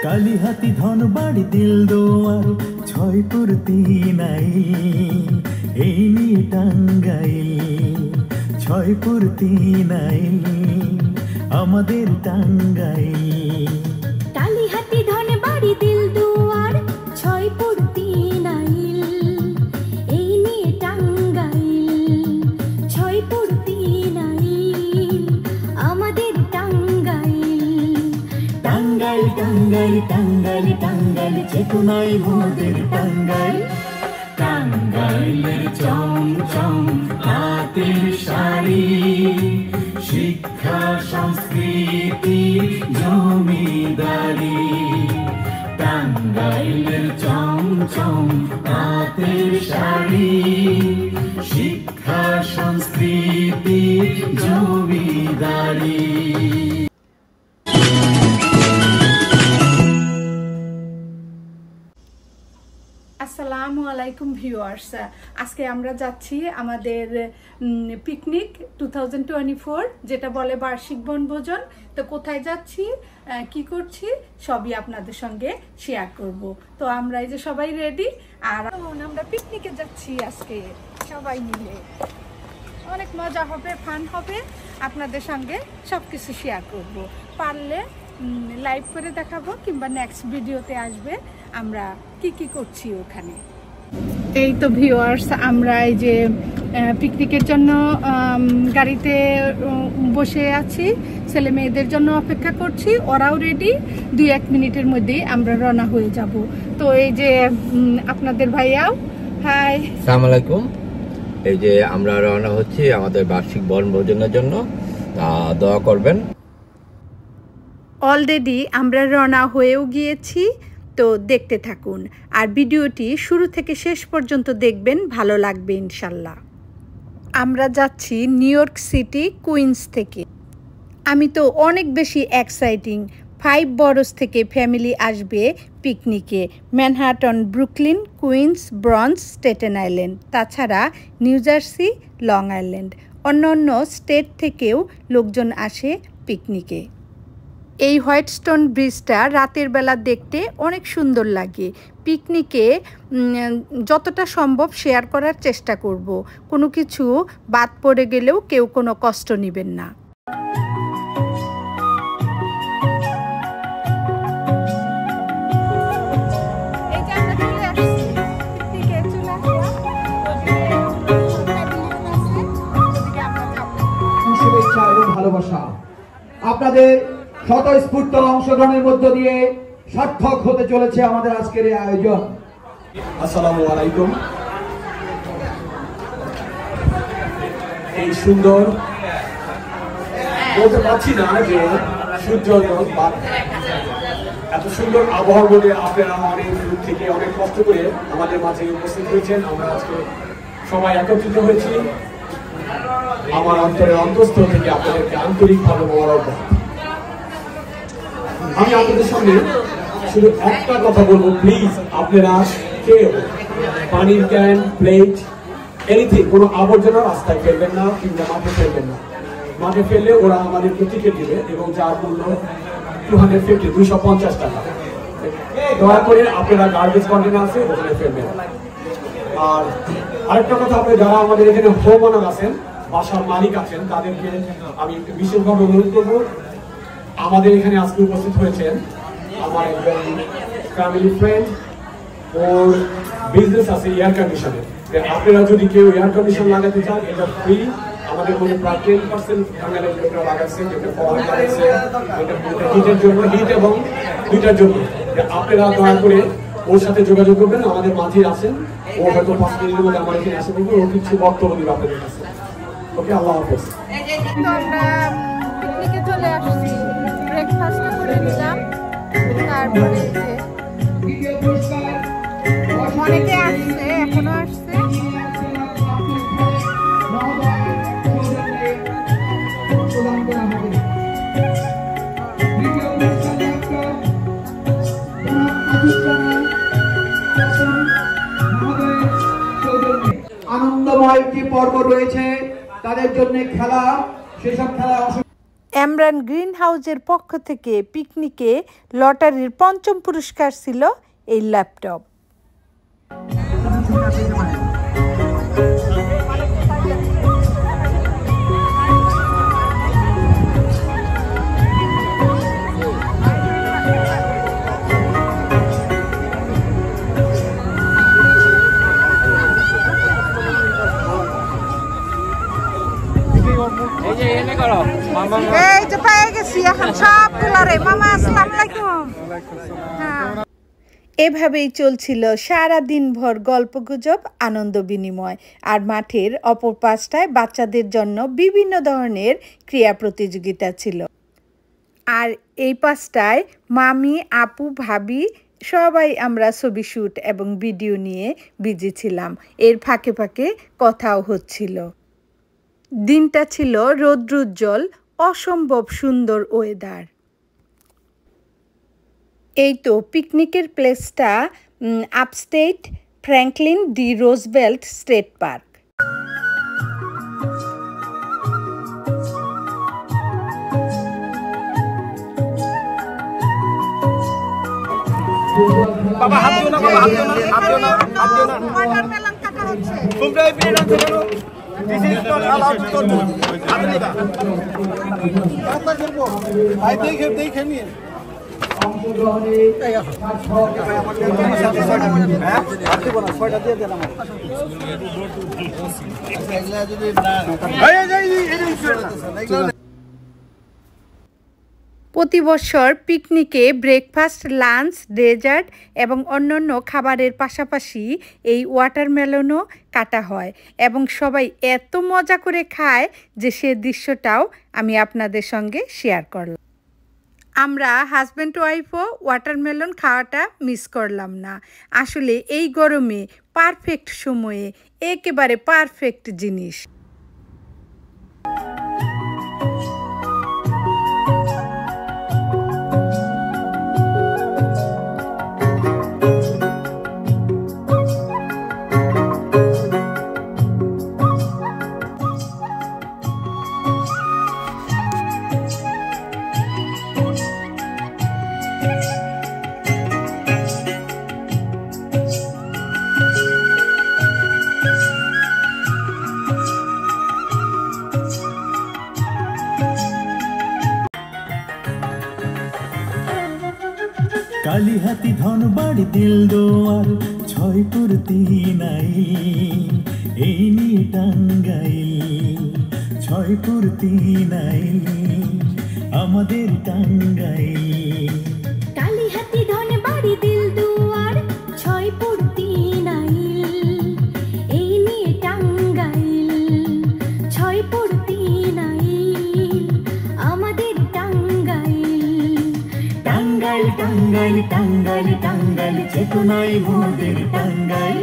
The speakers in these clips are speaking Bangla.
কালিহাতি ধনবাড়ি দিলদুয়ার ছয়পুর তিনাইল এই নিয়ে টাঙ্গাইল ছয়পুর তিনাইল আমাদের টাঙ্গাইল কালিহাতি ধনবাড়ি দিলদুয়ার ছয়পুর তিনাইল এই নিয়ে টাঙ্গাইল ছয়পুর তিনাইল আমাদের টাঙ্গাইল টাঙ্গাইল টাঙ্গাইল টাঙ্গাইল টাঙ্গাইল চেতনাই মোদের টাঙ্গাইল টাঙ্গাইলের চমচম হাতের শাড়ি শিক্ষা সংস্কৃতি জমিদারি টাঙ্গাইলের চমচম হাতের শাড়ি শিক্ষা সংস্কৃতি জমিদারি। আসসালামু আলাইকুম ভিউয়ার্স, আজকে আমরা যাচ্ছি আমাদের পিকনিক 2024 যেটা বলে বার্ষিক বনভোজন। তো কোথায় যাচ্ছি, কি করছি সবই আপনাদের সঙ্গে শেয়ার করব। তো আমরা এই যে সবাই রেডি, আর আমরা পিকনিকে যাচ্ছি আজকে সবাই মিলে। অনেক মজা হবে, ফান হবে, আপনাদের সঙ্গে সবকিছু শেয়ার করব। পারলে লাইভ করে দেখাবো কিংবা নেক্সট ভিডিওতে আসবে আমরা কি কি করছি ওখানে। এই তো ভিউয়ার্স, আমরা এই যে পিকনিকের জন্য গাড়িতে বসে আছি, ছেলে মেয়েদের জন্য অপেক্ষা করছি, ওরাও রেডি। 2-1 মিনিটের মধ্যেই আমরা রওনা হয়ে যাব। তো এই যে আপনাদের ভাইয়াও, হাই, আসসালামু আলাইকুম। এই যে আমরা রওনা হচ্ছি আমাদের বার্ষিক বনভোজনের জন্য, দোয়া করবেন। অলরেডি আমরা রওনা হয়েও গিয়েছি, তো দেখতে থাকুন আর ভিডিওটি শুরু থেকে শেষ পর্যন্ত দেখবেন, ভালো লাগবে ইনশাল্লাহ। আমরা যাচ্ছি নিউ ইয়র্ক সিটি কুইন্স থেকে। আমি তো অনেক বেশি এক্সাইটিং। 5 বরোস থেকে ফ্যামিলি আসবে পিকনিকে। Manhattan, Brooklyn, Queens, Bronx, Staten Island, তাছাড়া নিউ জার্সি, লং আইল্যান্ড, অন্য স্টেট থেকেও লোকজন আসে পিকনিকে। এই হোয়াইটস্টোন ব্রিজটা রাতের বেলা দেখতে অনেক সুন্দর লাগে। পিকনিকে যতটা সম্ভব শেয়ার করার চেষ্টা করব, কোনো কিছু বাদ পড়ে গেলেও কেউ কোনো কষ্ট নেবেন না। শুভেচ্ছা এবং ভালোবাসা আপনাদের স্বতঃস্ফূর্ত অংশগ্রহণের মধ্য দিয়ে সার্থক হতে চলেছে আমাদের আজকের এই আয়োজন। আসসালামু আলাইকুম। এই সুন্দর, বলতে পারছি না যে সূর্য এত সুন্দর আবহাওয়ার মধ্যে আপনারা অনেক দূর থেকে অনেক কষ্ট করে আমাদের মাঝে উপস্থিত হয়েছেন। আমরা আজকে সবাই একত্রিত হয়েছি। আমার অন্তরের অন্তঃস্থল থেকে আপনাদেরকে আন্তরিকভাবে মোবারকবাদ। আমি আপনাদের সঙ্গে শুধু একটা কথা বলবো, প্লিজ আপনারা কেউ পানির ক্যান, প্লেট, এনিথিং, কোনো আবর্জনা রাস্তায় ফেলবেন না কিংবা মাঠে ফেলবেন না। মাঠে ফেললে ওরা আমাদেরকে টিকিট দিবে এবং যার মূল্য 250 টাকা। দয়া করে আপনারা গার্বেজ কন্টেনার আছে ওখানে ফেলবেন। আর আরেকটা কথা, আপনি যারা আমাদের এখানে হোম ওনার আছেন, বাসার মালিক আছেন, তাদেরকে আমি একটু বিশেষভাবে অনুরোধ করবো। আমাদের এখানে আজকে উপস্থিত হয়েছেন আমার একজন ফ্যামিলি ফ্রেন্ড, ওর বিজনেস আছে এয়ার কন্ডিশনে। আপনারা যদি কেউ এয়ার কন্ডিশন লাগাতে চান, এটা ফ্রি। আমাদের মধ্যে প্রায় 10% বাঙালি লোকরা লাগাচ্ছে, যেটা পাওয়ার লাগাচ্ছে, এটা হিটের জন্য, হিট এবং দুইটার জন্য। আপনারা দয়া করে ওর সাথে যোগাযোগ করবেন, আমাদের মাঝে আছেন। ও হয়তো 5 মিনিটের মধ্যে আমার এখানে আসে বলবে, ও কিছু বক্তব্য দিবে আপনাদের কাছে। ওকে, আল্লাহ হাফেজ। আমরা পিকনিকে চলে আসছি, ব্রেকফাস্ট করে নিলাম, তারপরে অনেকে আসছে, এখনো আসছে। আনন্দময় একটি পর্ব রয়েছে তাদের জন্য, খেলা, সেসব খেলা এমরান গ্রিন হাউজের পক্ষ থেকে পিকনিকে লটারির ৫ম পুরস্কার ছিল এই ল্যাপটপ। এই যে পেয়ে গেছি এখন সবগুলারে। মামা আসসালামু আলাইকুম। এভাবেই চলছিল সারা দিনভর গল্পগুজব, আনন্দ বিনিময়। আর মাঠের অপর পাশটায় বাচ্চাদের জন্য বিভিন্ন ধরনের ক্রীড়া প্রতিযোগিতা ছিল। আর এই পাশটায় মামি, আপু, ভাবি সবাই আমরা ছবি শ্যুট এবং ভিডিও নিয়ে বিজি ছিলাম। এর ফাঁকে ফাঁকে কথাও হচ্ছিল। দিনটা ছিল রৌদ্রোজ্জ্বল, অসম্ভব সুন্দর ওয়েদার। এই তো পিকনিকের প্লেসটা upstate Franklin D Roosevelt State Park. বাবা হাত দিও না, বাবা হাত দিও না, হাত দিও না, হাত দিও না। ওয়াটারমেলন কাটা হচ্ছে। তোমরা এই পিরিয়ড আনছো কেন? This is not allowed to do. হাত দিবা। ভাই দেখে নিয়ে। প্রতি বছর পিকনিকে ব্রেকফাস্ট, লাঞ্চ, ডেজার্ট এবং অন্যান্য খাবারের পাশাপাশি এই ওয়াটারমেলনও কাটা হয় এবং সবাই এত মজা করে খায় যে সে দৃশ্যটাও আমি আপনাদের সঙ্গে শেয়ার করলাম। আমরা হাজব্যান্ড ওয়াইফও ওয়াটারমেলন খাওয়াটা মিস করলাম না। আসলে এই গরমে পারফেক্ট সময়ে একেবারে পারফেক্ট জিনিস। কালিহাতি ধনবাড়ি দিলদুয়ার ছয়পুর তিনাইল এই নিয়ে টাঙ্গাইল ছয়পুর তিনাইল আমাদের টাঙ্গাইল। কালিহাতি ধনবাড়ি দিলদুয়ার ছয়পুর তিনাইল এই নিয়ে টাঙ্গাইল ছয়পুর তিনাইল আমাদের টাঙ্গাইল। টাঙ্গাইল টাঙ্গাইল টাঙ্গাইল টাঙ্গাইল চেতনাই মোদের টাঙ্গাইল।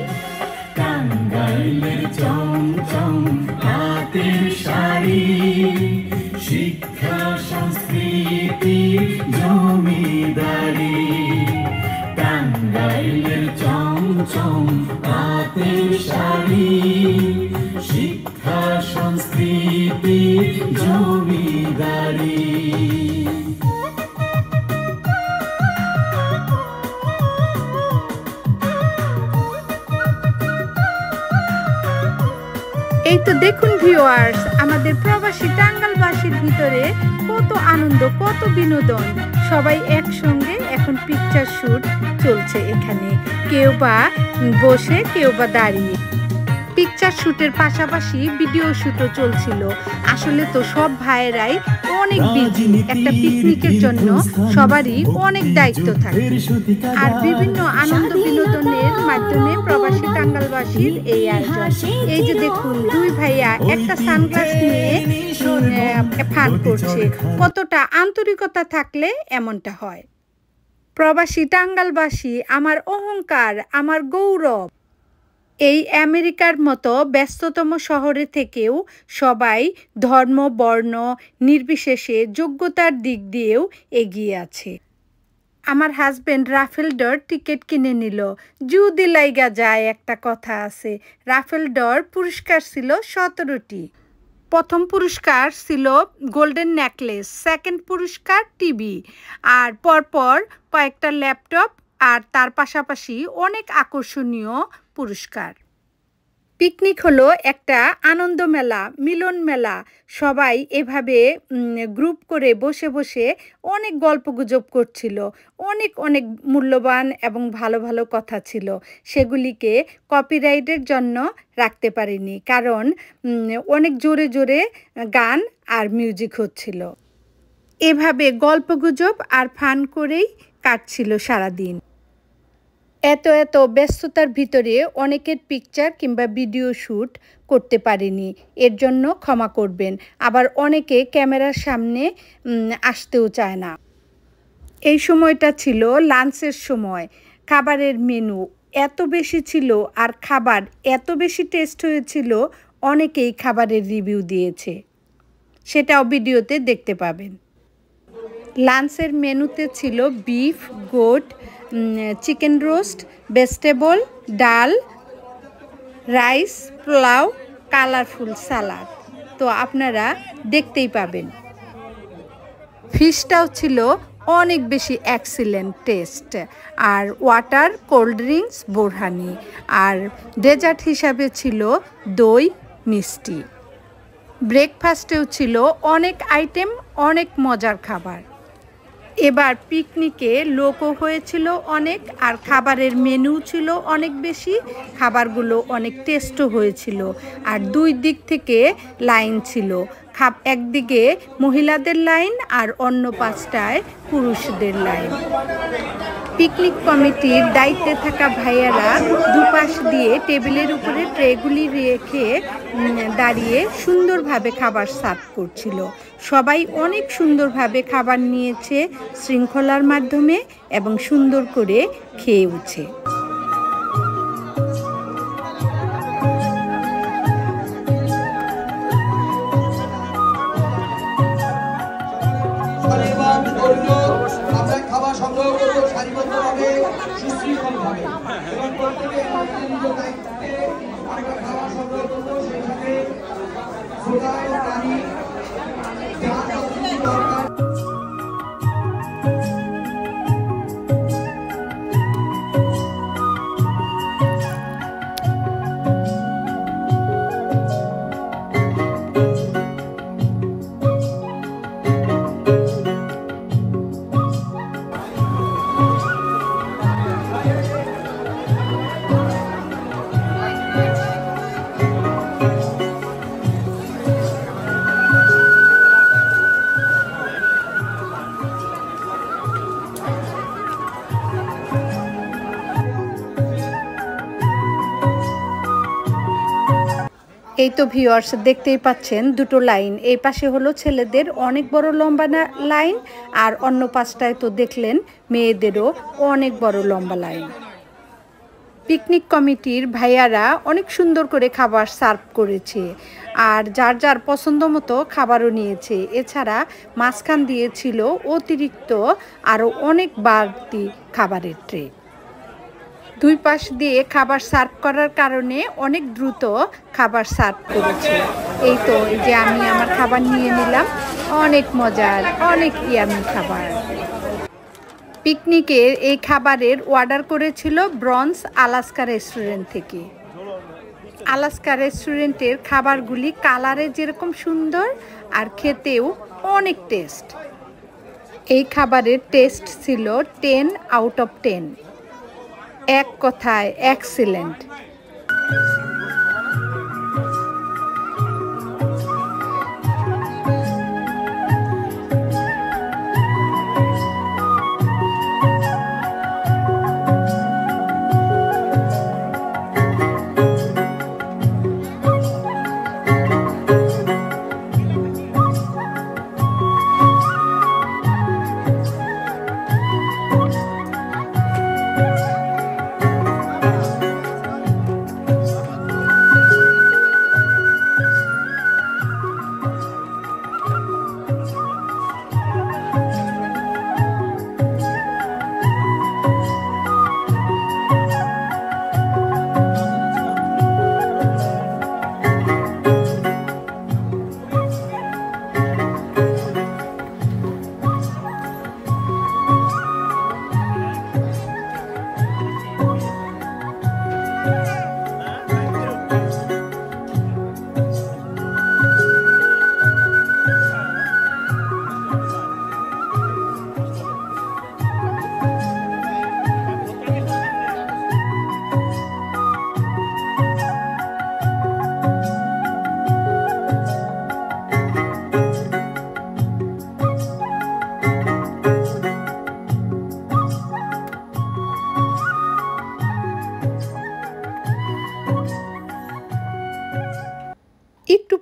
টাঙ্গাইলের চমচম হাতের শাড়ি শিক্ষা সংস্কৃতি জমিদারি। টাঙ্গাইলের চমচম হাতের শাড়ি শিক্ষা সংস্কৃতি জমিদারি। এই তো দেখুন ভিউয়ার্স, আমাদের প্রবাসী টাঙ্গাইলবাসীর ভিতরে কত আনন্দ, কত বিনোদন। সবাই একসঙ্গে এখন পিকচার শ্যুট চলছে এখানে, কেউ বা বসে কেউ বা দাঁড়িয়ে। পিকচার শ্যুটের পাশাপাশি ভিডিও শ্যুটও চলছিল। আসলে তো সব ভাইয়েরাই অনেক বিজি, একটা পিকনিকের জন্য সবারই অনেক দায়িত্ব থাকে। আর বিভিন্ন আনন্দ বিনোদনের মাধ্যমে প্রবাসী টাঙ্গাইলবাসীর এই আয়োজন। এই যে দেখুন, দুই ভাইয়া একটা সানগ্লাস নিয়ে ফান করছে। কতটা আন্তরিকতা থাকলে এমনটা হয়। প্রবাসী টাঙ্গাইলবাসী আমার অহংকার, আমার গৌরব। এই আমেরিকার মতো ব্যস্ততম শহরে থেকেও সবাই ধর্ম, বর্ণ নির্বিশেষে যোগ্যতার দিক দিয়েও এগিয়ে আছে। আমার হাজবেন্ড রাফেল ডর টিকিট কিনে নিল। যদি লাইগা যায় একটা কথা আছে, রাফেল ডর পুরস্কার ছিল 17টি। প্রথম পুরস্কার ছিল গোল্ডেন নেকলেস, সেকেন্ড পুরস্কার টিভি, আর পরপর কয়েকটা ল্যাপটপ, আর তার পাশাপাশি অনেক আকর্ষণীয় পুরস্কার। পিকনিক হলো একটা আনন্দ মেলা, মিলন মেলা। সবাই এভাবে গ্রুপ করে বসে বসে অনেক গল্পগুজব করছিল, অনেক অনেক মূল্যবান এবং ভালো ভালো কথা ছিল। সেগুলিকে কপিরাইটের জন্য রাখতে পারিনি, কারণ অনেক জোরে জোরে গান আর মিউজিক হচ্ছিল। এভাবে গল্পগুজব আর ফান করেই কাটছিল সারাদিন। এত এত ব্যস্ততার ভিতরে অনেকের পিকচার কিংবা ভিডিও শ্যুট করতে পারিনি, এর জন্য ক্ষমা করবেন। আবার অনেকে ক্যামেরার সামনে আসতেও চায় না। এই সময়টা ছিল লাঞ্চের সময়। খাবারের মেনু এত বেশি ছিল আর খাবার এত বেশি টেস্ট হয়েছিল, অনেকেই খাবারের রিভিউ দিয়েছে, সেটাও ভিডিওতে দেখতে পাবেন। লাঞ্চের মেনুতে ছিল beef, goat, chicken roast, vegetable, ডাল, রাইস, পোলাও, কালারফুল সালাদ। তো আপনারা দেখতেই পাবেন। ফিশটাও ছিল অনেক বেশি এক্সিলেন্ট টেস্ট, আর ওয়াটার, কোল্ড ড্রিঙ্কস, বোরহানি, আর ডেজার্ট হিসাবে ছিল দই, মিষ্টি। ব্রেকফাস্টেও ছিল অনেক আইটেম, অনেক মজার খাবার। এবার পিকনিকে লোকও হয়েছিল অনেক, আর খাবারের মেনু ছিল অনেক বেশি, খাবারগুলো অনেক টেস্টও হয়েছিল। আর দুই দিক থেকে লাইন ছিল, একদিকে মহিলাদের লাইন আর অন্য পাশটায় পুরুষদের লাইন। পিকনিক কমিটির দায়িত্বে থাকা ভাইয়ারা দুপাশ দিয়ে টেবিলের উপরে ট্রেগুলি রেখে দাঁড়িয়ে সুন্দরভাবে খাবার সার্ভ করছিল। সবাই অনেক সুন্দরভাবে খাবার নিয়েছে শৃঙ্খলার মাধ্যমে এবং সুন্দর করে খেয়েওছে। আমরা খাবার সংগ্রহ করবো সারিবদ্ধভাবে, সুশৃঙ্খলভাবে, এবং প্রত্যেকে নিজ দায়িত্বে আমরা খাবার সংগ্রহ করবো। সেই সাথে সোডা ও পানি যা দরকার। এই তো ভিউয়ার্স, দেখতেই পাচ্ছেন দুটো লাইন। এই পাশে হলো ছেলেদের অনেক বড় লম্বা লাইন, আর অন্য পাশটায় তো দেখলেন মেয়েদেরও অনেক বড় লম্বা লাইন। পিকনিক কমিটির ভাইয়ারা অনেক সুন্দর করে খাবার সার্ভ করেছে, আর যার যার পছন্দ মতো খাবারও নিয়েছে। এছাড়া মাঝখান দিয়েছিল অতিরিক্ত আরও অনেক বাড়তি খাবারের ট্রে। দুই পাশ দিয়ে খাবার সার্ভ করার কারণে অনেক দ্রুত খাবার সার্ভ করেছে। এই তো এই যে আমি আমার খাবার নিয়ে নিলাম, অনেক মজার, অনেক ইয়ামি খাবার। পিকনিকের এই খাবারের অর্ডার করেছিল ব্রঞ্জ আলাস্কা রেস্টুরেন্ট থেকে। আলাস্কা রেস্টুরেন্টের খাবারগুলি কালারে যেরকম সুন্দর আর খেতেও অনেক টেস্ট। এই খাবারের টেস্ট ছিল 10 আউট অফ 10, এক কথায় এক্সিলেন্ট।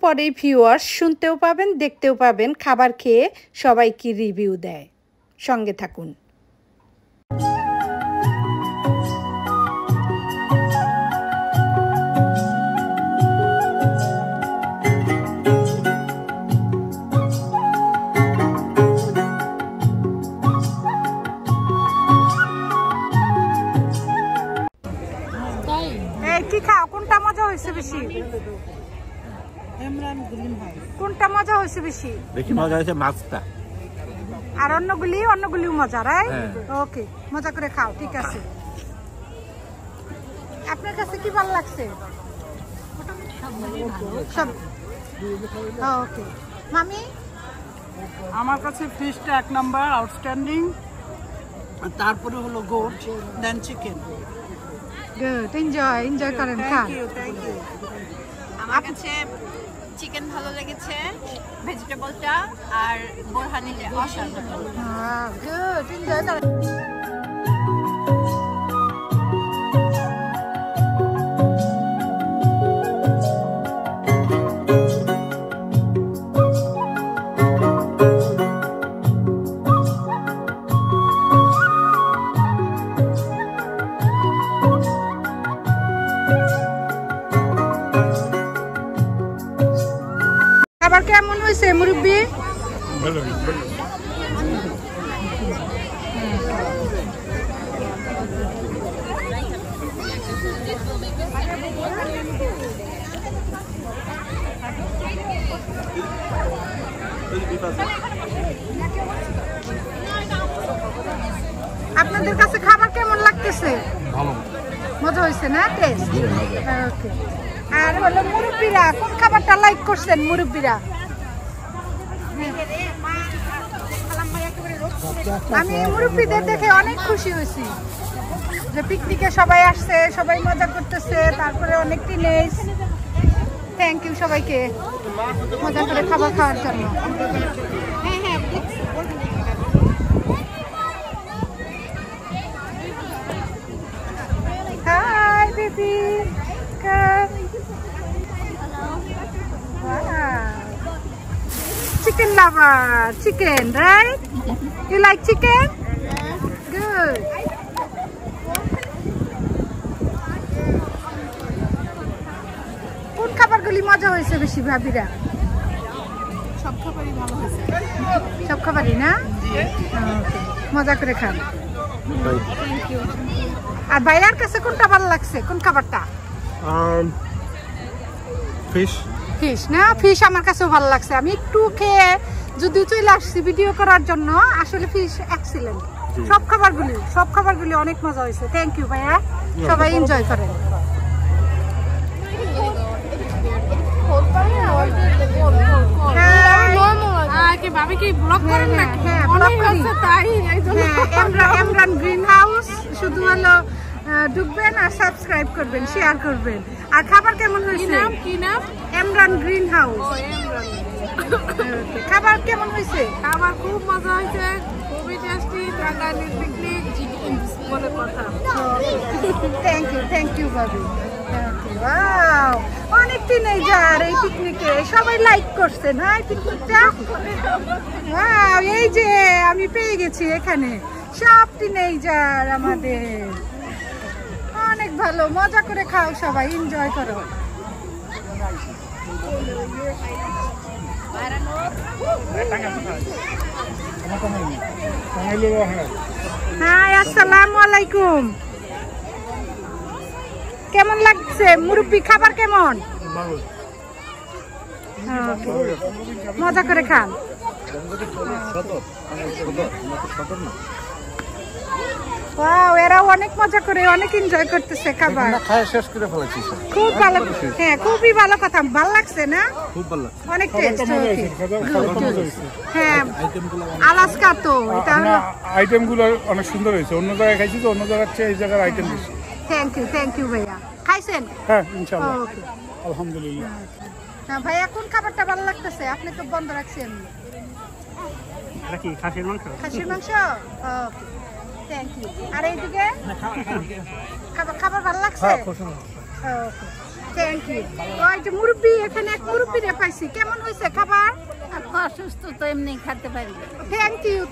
পরেই ভিউয়ার্স শুনতেও পাবেন, দেখতেও পাবেন খাবার খেয়ে সবাই কি রিভিউ দেয়। সঙ্গে থাকুন। কি খাও? কোনটা মজা হয়েছে বেশি? কোনটা মজা হয়েছে বেশি? বেশি মজা হয়েছে মাছটা। আর অন্যগুলিও মজা, রাইট? ওকে, মজা করে খাও, ঠিক আছে। আপনার কাছে কি ভালো লাগছে? সব ওকে। মামি? আমার কাছে ফিশটা 1 নাম্বার আউটস্ট্যান্ডিং, তারপরে হলো goat, then chicken. Good, enjoy করেন, খান। Thank you. আমার কাছে চিকেন ভালো লেগেছে, ভেজিটেবলটা আর বোরহানি অসাধারণ। গুড, এনজয় করেন। খাবার কেমন হয়েছে মুরব্বি? আপনাদের কাছে খাবার কেমন লাগতেছে? মজা হয়েছে না? Test okay. আর হলো মুরব্বিরা কোন খাবারটা লাইক করছেন? মুরব্বিরা আমি মুরব্বিদের দেখে অনেক খুশি হয়েছি যে পিকনিকে সবাই আসছে, সবাই মজা করতেছে, তারপরে অনেক টিনেজ। থ্যাংক ইউ সবাইকে মজা করে খাবার খাওয়ার জন্য। Hi baby, chicken lover, chicken, right? You like chicken? Good. কোন খাবারগুলি মজা হয়েছে বেশি ভাবিরা? সব খাবারই ভালো হয়েছে। সব খাবারই না? মজা করে খান। আর ভাইয়ার কাছে কোনটা ভালো লাগছে? কোন খাবারটা? ফিশ। ফিশ না? ফিশ আমার কাছেও ভালো লাগছে। আমি একটু খেয়ে যদিও চলে আসছি ভিডিও করার জন্য, আসলে ফিশ এক্সিলেন্ট। সব খাবারগুলি অনেক মজা হয়েছে। থ্যাংক ইউ ভাইয়া, সবাই এনজয় করেন। এমরান গ্রিন হাউস, শুধু হলো ঢুকবেন আর সাবস্ক্রাইব করবেন, শেয়ার করবেন। আর খাবার কেমন হয়েছে? কি নাম? Emran Green House. খাবার কেমন হয়েছে? খাবার খুব মজা হয়েছে, খুবই টেস্টি। টাঙ্গাইলের পিকনিক বলে কথা। থ্যাংক ইউ ভাবি। ওয়াও, অনেক টিনেজার এই পিকনিকে, সবাই লাইক করছেন। হ্যাঁ, পিকনিকটা ওয়াও, এই যে আমি পেয়ে গেছি এখানে সব টিনেজার আমাদের। অনেক ভালো, মজা করে খাও, সবাই এনজয় করো। হাই, আসসালামু আলাইকুম। কেমন লাগছে মুরব্বি? খাবার কেমন? মজা করে খান। ওয়াও, এরাও অনেক মজা করে অনেক এনজয় করতেছে খাবার। শেষ করে ফেলেছি। খুব ভালো, হ্যাঁ খুবই ভালো কথা। ভালো লাগছে না? খুব ভালো লাগছে। অনেক টেস্ট। হ্যাঁ, আলাস্কা তো এটা হলো। আইটেমগুলো অনেক সুন্দর হয়েছে। অন্য জায়গায় খাইছি তো, অন্য জায়গার চেয়ে এই জায়গার আইটেম বেশি। থ্যাংক ইউ ভাইয়া। খাইছেন? হ্যাঁ, ইনশাআল্লাহ, ওকে, আলহামদুলিল্লাহ। হ্যাঁ ভাইয়া, কোন খাবারটা ভালো লাগতেছে? আপনি তো বন্ধ রাখছেন। খাসির মাংস। খাসির মাংস, ওকে, থ্যাংক ইউ। আর এইদিকে খাবার ভালো লাগছে? ওকে, থ্যাংক ইউ। ওই যে মুরব্বি, এখানে এক মুরব্বিরে পাইছি, কেমন হয়েছে খাবার? অসুস্থ তো এমনি খেতে পারি।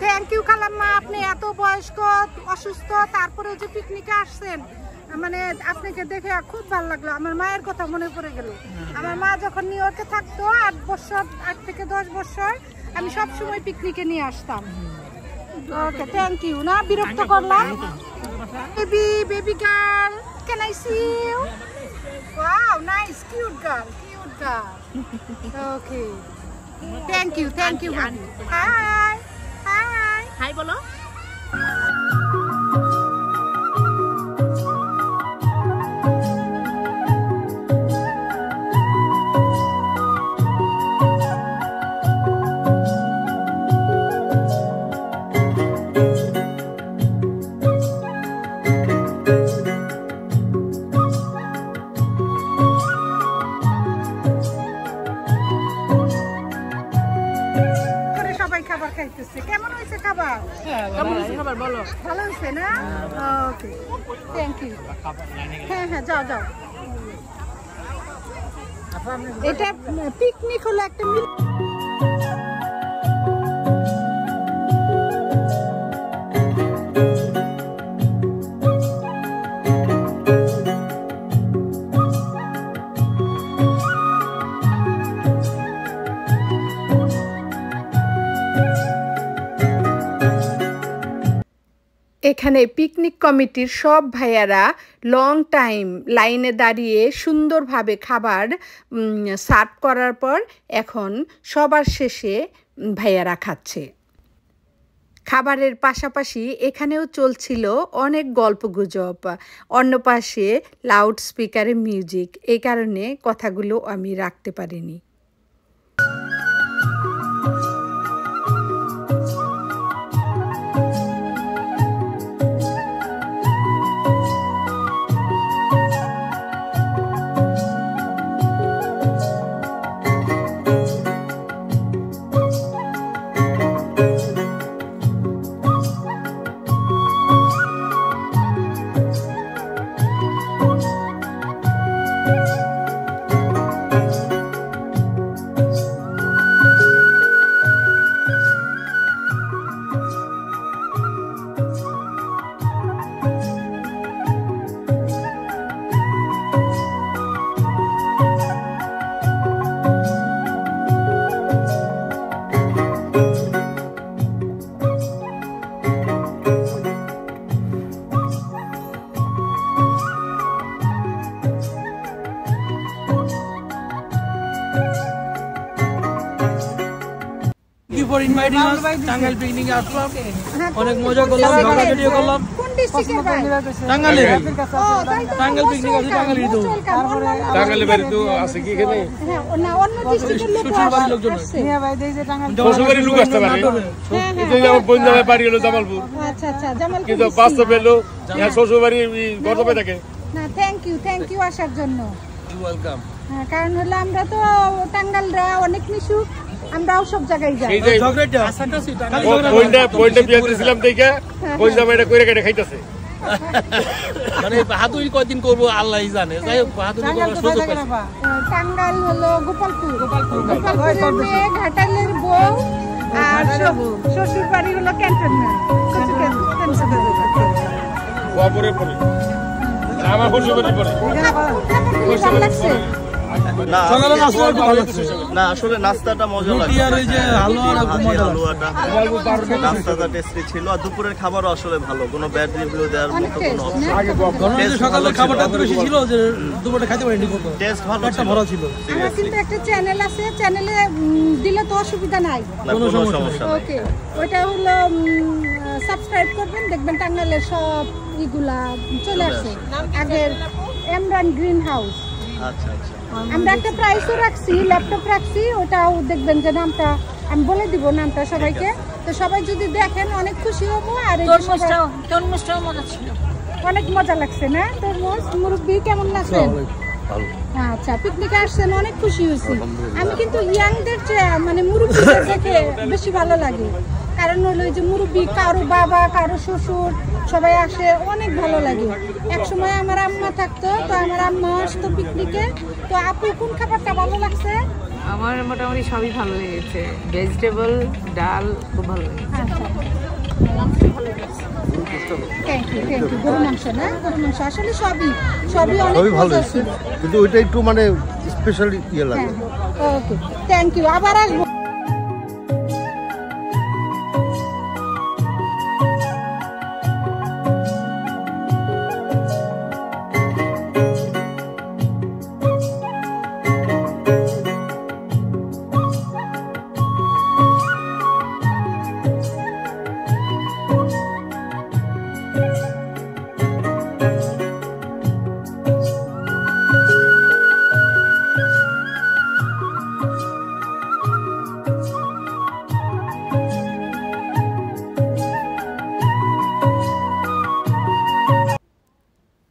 থ্যাংক ইউ খালাম্মা, আপনি এত বয়স্ক অসুস্থ তারপরে যে পিকনিকে আসছেন, মানে আপনাকে দেখে খুব ভালো লাগলো। আমার মায়ের কথা মনে পড়ে গেল। আমার মা যখন নিউ ইয়র্কে থাকতো 8 থেকে 10 বছর, আমি সব সময় পিকনিকে নিয়ে আসতাম। Okay, thank you. না বিরক্ত করলাম? Baby girl, can I see you? Wow, nice, cute girl. Okay, thank you. Hi বলো। কেমন হয়েছে খাবার? বলো। ভালো হয়েছে না? Okay, thank you. হ্যাঁ, যাও। এটা পিকনিক হলো একটা এখানে পিকনিক কমিটির সব ভাইয়ারা লং টাইম লাইনে দাঁড়িয়ে সুন্দরভাবে খাবার সার্ভ করার পর এখন সবার শেষে ভাইয়ারা খাচ্ছে। খাবারের পাশাপাশি এখানেও চলছিল অনেক গল্পগুজব, অন্য পাশে লাউড স্পিকারে মিউজিক, এই কারণে কথাগুলো আমি রাখতে পারিনি। for inviting us. টাঙ্গাইল পিকনিকে আসলাম, অনেক মজা করলাম, ঝগড়াঝাটিও করলাম। টাঙ্গাইলে টাঙ্গাইল পিকনিক আছে, টাঙ্গাইলে তো টাঙ্গাইলে বাড়ি তো আছে কি এখানে না অন্য ডিস্ট্রিক্টের লোক আসে লোকজন হ্যাঁ ভাই এই যে টাঙ্গাইল শ্বশুরবাড়ির লোক আসতে পারে এই যে আমার বোন জামাই বাড়ি হলো জামালপুর। আচ্ছা আচ্ছা জামালপুর কিন্তু বাস্তবে পেলো হ্যাঁ শ্বশুরবাড়ি গর্দবে থাকে না। থ্যাংক ইউ আসার জন্য। You welcome. হ্যাঁ কারণ হলো আমরা তো টাঙ্গাইলরা অনেক মিশুক, আমরাও সব জায়গায় যাই। এই যে ঝগড়াটা আসাটাছি টাঙ্গাইল পয়েন্টে বিয়ে করেছিলাম দেখে বোন জামাইটা কইরা কেটে খাইতাছে মানে বাহাদুরি কয়দিন করব আল্লাহই জানে। যাই হোক বাহাদুরি করার সুযোগ পাইছি। টাঙ্গাইল হলো গোপালপুর মেয়ে, ঘাটালের বউ আর শ্বশুর বাড়ি হলো ক্যান্টনমেন্ট। বাপরে পরে আমার শ্বশুর বাড়ি পরে ভালো লাগছে না। না আসলে নাস্তাটা মজা লাগে, নাস্তাটা টেস্টি ছিল আর দুপুরের খাবারও আসলে ভালো, কোনো ব্যাড রিভিউ দেওয়ার মতো কোনো সকালের খাবারটা এত বেশি ছিল যে দুপুরে খেতে পারিনি, টেস্ট ভালো ছিল। আমার কিন্তু একটা চ্যানেল আছে, চ্যানেলে দিলে তো অসুবিধা নাই, কোনো সমস্যা নাই। ওকে ওটা হলো সাবস্ক্রাইব করবেন, দেখবেন টাঙ্গাইলের সব ইগুলা চলে আসে। আগের এমরান গ্রিন হাউস। আচ্ছা আচ্ছা আমরা একটা প্রাইসও রাখছি, ল্যাপটপ রাখছি, ওটাও দেখবেন যে নামটা আমি বলে দিব নামটা সবাইকে, তো সবাই যদি দেখেন অনেক খুশি হবো। আর তরমুজটাও মজা ছিল, অনেক মজা লাগছে না তরমুজ? মুরব্বি কেমন লাগছেন? আচ্ছা পিকনিকে আসছেন, অনেক খুশি হয়েছি আমি। কিন্তু ইয়াংদের চেয়ে মানে মুরব্বিদের দেখে বেশি ভালো লাগে, কারণ হলো যে মুরব্বী কারো বাবা কারো শ্বশুর সবাই আসে, অনেক ভালো লাগে। একসময় আমার আম্মা থাকতো, তো আমার আম্মা আসতো পিকনিকে। তো আপু কোন খাবারটা ভালো লাগছে? আমার মোটামুটি সবই ভালো লেগেছে, ভেজিটেবল ডাল খুব ভালো লেগেছে। থ্যাংক ইউ গরু মাংস না, গরু মাংস আসলে সবই অনেক মজা ছিল, কিন্তু ওইটা একটু মানে স্পেশাল ইয়ে লাগে। ওকে থ্যাংক ইউ, আবার আসবো।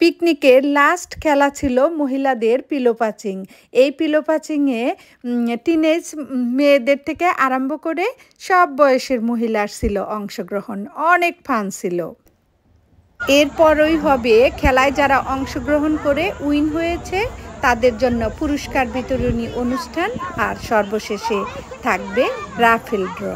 পিকনিকের লাস্ট খেলা ছিল মহিলাদের পিলো পাচিং। এই পিলো পাচিংয়ে টিনেজ মেয়েদের থেকে আরম্ভ করে সব বয়সের মহিলার ছিল অংশগ্রহণ, অনেক ফান ছিল। এরপরই হবে খেলায় যারা অংশগ্রহণ করে উইন হয়েছে তাদের জন্য পুরস্কার বিতরণী অনুষ্ঠান, আর সর্বশেষে থাকবে রাফেল ড্র।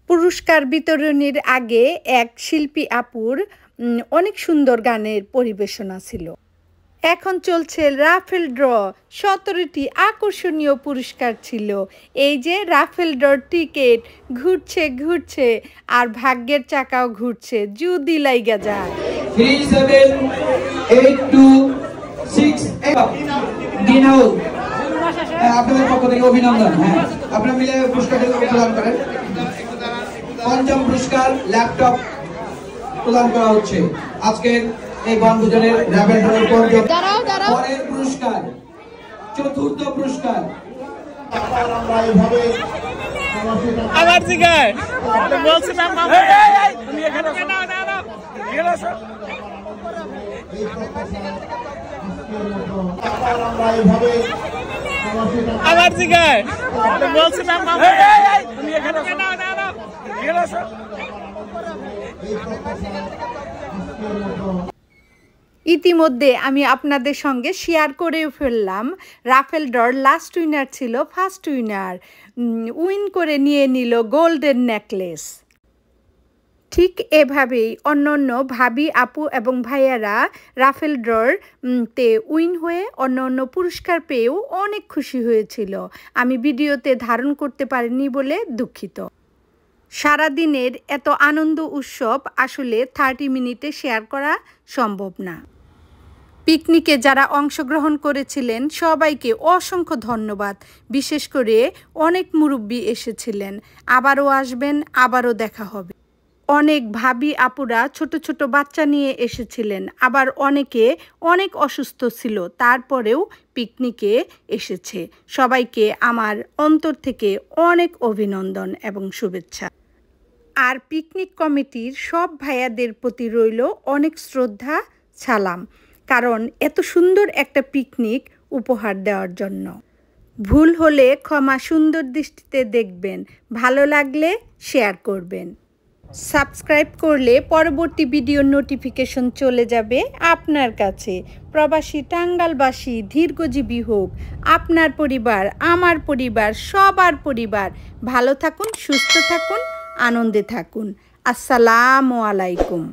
পুরস্কার বিতরণীর আগে এক শিল্পী আপুর অনেক সুন্দর গানের পরিবেশনা ছিল। এখন চলছে রাফেল ড্র। 17টি আকর্ষণীয় পুরস্কার ছিল। এই যে রাফেল ড্র টিকিট ঘুরছে আর ভাগ্যের চাকাও ঘুরছে, যদি লাইগা যায়। 378268 আপনাদের পক্ষ থেকে অভিনন্দন। হ্যাঁ, আপনারা মিলে পুরস্কারটি প্রদান করেন। পঞ্চম পুরস্কার ল্যাপটপ প্রদান করা হচ্ছে আজকের এই বনভোজনের রাফেল ড্রয়ের পরের পুরস্কার, চতুর্থ পুরস্কার। আবার জিগায় বলছিলাম তুমি এখানে আসো। আবার জিগায় বলছিলাম তুমি এখানে আসো। ইতিমধ্যে আমি আপনাদের সঙ্গে শেয়ার করেও ফেললাম, রাফেল ড্রর লাস্ট উইনার ছিল ফার্স্ট উইনার, উইন করে নিয়ে নিল গোল্ডেন নেকলেস। ঠিক এভাবেই অন্য ভাবি আপু এবং ভাইয়ারা রাফেল ড্রর তে উইন হয়ে অন্য পুরস্কার পেয়েও অনেক খুশি হয়েছিল। আমি ভিডিওতে ধারণ করতে পারিনি বলে দুঃখিত। সারাদিনের এত আনন্দ উৎসব আসলে 30 মিনিটে শেয়ার করা সম্ভব না। পিকনিকে যারা অংশগ্রহণ করেছিলেন সবাইকে অসংখ্য ধন্যবাদ। বিশেষ করে অনেক মুরব্বী এসেছিলেন, আবারও আসবেন, আবারও দেখা হবে। অনেক ভাবি আপুরা ছোট বাচ্চা নিয়ে এসেছিলেন, আবার অনেকে অনেক অসুস্থ ছিল, তারপরেও পিকনিকে এসেছে। সবাইকে আমার অন্তর থেকে অনেক অভিনন্দন এবং শুভেচ্ছা। আর পিকনিক কমিটির সব ভাইয়াদের প্রতি রইল অনেক শ্রদ্ধা, সালাম, কারণ এত সুন্দর একটা পিকনিক উপহার দেওয়ার জন্য। ভুল হলে ক্ষমা সুন্দর দৃষ্টিতে দেখবেন, ভালো লাগলে শেয়ার করবেন। সাবস্ক্রাইব করলে পরবর্তী ভিডিওর নোটিফিকেশন চলে যাবে আপনার কাছে। প্রবাসী টাঙ্গাইলবাসী দীর্ঘজীবী হোক আপনার পরিবার, আমার পরিবার, সবার পরিবার। ভালো থাকুন, সুস্থ থাকুন, আনন্দে থাকুন। আসসালামু আলাইকুম।